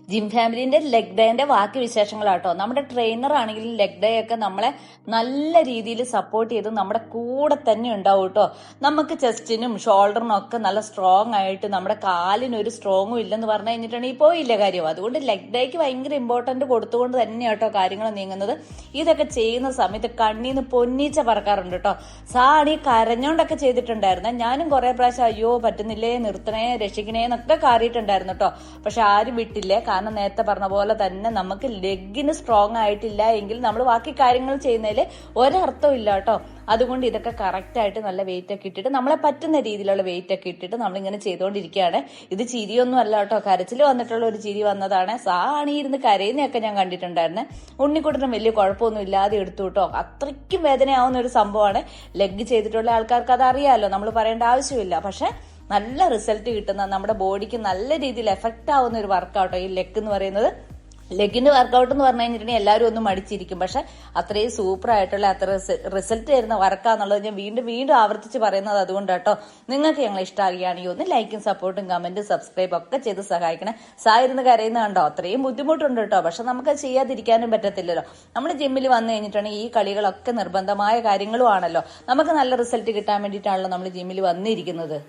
Gym ഫാമിലിന്റെ leg ഡേന്റെ ബാക്കി വിശേഷങ്ങളാട്ടോ. നമ്മുടെ trainer ആണെങ്കിലും ലെഗ് ഡേ ഒക്കെ നമ്മളെ നല്ല രീതിയിൽ സപ്പോർട്ട് ചെയ്ത് നമ്മുടെ കൂടെ തന്നെ ഉണ്ടാവും കേട്ടോ. നമുക്ക് ചെസ്റ്റിനും ഷോൾഡറിനും ഒക്കെ നല്ല സ്ട്രോങ് ആയിട്ട്, നമ്മുടെ കാലിന് ഒരു സ്ട്രോങ്ങും ഇല്ലെന്ന് പറഞ്ഞു കഴിഞ്ഞിട്ടുണ്ടെങ്കിൽ പോയില്ല കാര്യം. അതുകൊണ്ട് ലെഗ് ഡേക്ക് ഭയങ്കര ഇമ്പോർട്ടന്റ് കൊടുത്തുകൊണ്ട് തന്നെയാട്ടോ കാര്യങ്ങൾ നീങ്ങുന്നത്. ഇതൊക്കെ ചെയ്യുന്ന സമയത്ത് കണ്ണീന്ന് പൊന്നീച്ച പറക്കാറുണ്ട് കേട്ടോ. സാണി കരഞ്ഞോണ്ടൊക്കെ ചെയ്തിട്ടുണ്ടായിരുന്നു. ഞാനും കുറെ പ്രാവശ്യം അയ്യോ പറ്റുന്നില്ലേ, നിർത്തണേ, രക്ഷിക്കണേ എന്നൊക്കെ കാറിയിട്ടുണ്ടായിരുന്നു കേട്ടോ. പക്ഷെ ആരും വിട്ടില്ലേ. കാരണം നേരത്തെ പറഞ്ഞ പോലെ തന്നെ നമുക്ക് ലെഗിന് സ്ട്രോങ് ആയിട്ടില്ല എങ്കിൽ നമ്മൾ ബാക്കി കാര്യങ്ങൾ ചെയ്യുന്നതിൽ ഒരർത്ഥവും ഇല്ല കേട്ടോ. അതുകൊണ്ട് ഇതൊക്കെ കറക്റ്റ് ആയിട്ട് നല്ല വെയിറ്റ് ഒക്കെ ഇട്ടിട്ട്, നമ്മളെ പറ്റുന്ന രീതിയിലുള്ള വെയിറ്റ് ഒക്കെ ഇട്ടിട്ട് നമ്മളിങ്ങനെ ചെയ്തുകൊണ്ടിരിക്കുകയാണ്. ഇത് ചിരിയൊന്നും അല്ല കേട്ടോ, കരച്ചിൽ വന്നിട്ടുള്ള ഒരു ചിരി വന്നതാണ്. സാണിയിരുന്ന് കരയുന്നതൊക്കെ ഞാൻ കണ്ടിട്ടുണ്ടായിരുന്നു. ഉണ്ണിക്കുട്ടനും വലിയ കുഴപ്പമൊന്നും ഇല്ലാതെ എടുത്തു കേട്ടോ. അത്രയ്ക്കും വേദനയാവുന്ന ഒരു സംഭവമാണ്. ലെഗ് ചെയ്തിട്ടുള്ള ആൾക്കാർക്ക് അത് അറിയാമല്ലോ, നമ്മൾ പറയേണ്ട ആവശ്യമില്ല. പക്ഷെ നല്ല റിസൾട്ട് കിട്ടുന്ന, നമ്മുടെ ബോഡിക്ക് നല്ല രീതിയിൽ എഫക്റ്റ് ആവുന്ന ഒരു വർക്കൗട്ടോ ഈ ലെഗ് എന്ന് പറയുന്നത്. ലെഗിന്റെ വർക്കൗട്ട് എന്ന് പറഞ്ഞു കഴിഞ്ഞിട്ടുണ്ടെങ്കിൽ എല്ലാവരും ഒന്ന് മടിച്ചിരിക്കും. പക്ഷെ അത്രയും സൂപ്പർ ആയിട്ടുള്ള, അത്ര റിസൾട്ട് തരുന്ന വർക്കാന്നുള്ളത് ഞാൻ വീണ്ടും വീണ്ടും ആവർത്തിച്ച് പറയുന്നത് അതുകൊണ്ട് കേട്ടോ. നിങ്ങൾക്ക് ഞങ്ങൾ ഇഷ്ടമാകുകയാണെങ്കിൽ ഒന്ന് ലൈക്കും സപ്പോർട്ടും കമന്റും സബ്സ്ക്രൈബ് ഒക്കെ ചെയ്ത് സഹായിക്കണേ. സായിരുന്ന് കരയുന്ന കണ്ടോ, അത്രയും ബുദ്ധിമുട്ടുണ്ട് കേട്ടോ. പക്ഷെ നമുക്ക് ചെയ്യാതിരിക്കാനും പറ്റത്തില്ലല്ലോ. നമ്മൾ ജിമ്മിൽ വന്നു കഴിഞ്ഞിട്ടുണ്ടെങ്കിൽ ഈ കളികളൊക്കെ നിർബന്ധമായ കാര്യങ്ങളും ആണല്ലോ. നമുക്ക് നല്ല റിസൾട്ട് കിട്ടാൻ വേണ്ടിയിട്ടാണല്ലോ നമ്മൾ ജിമ്മിൽ വന്നിരിക്കുന്നത്.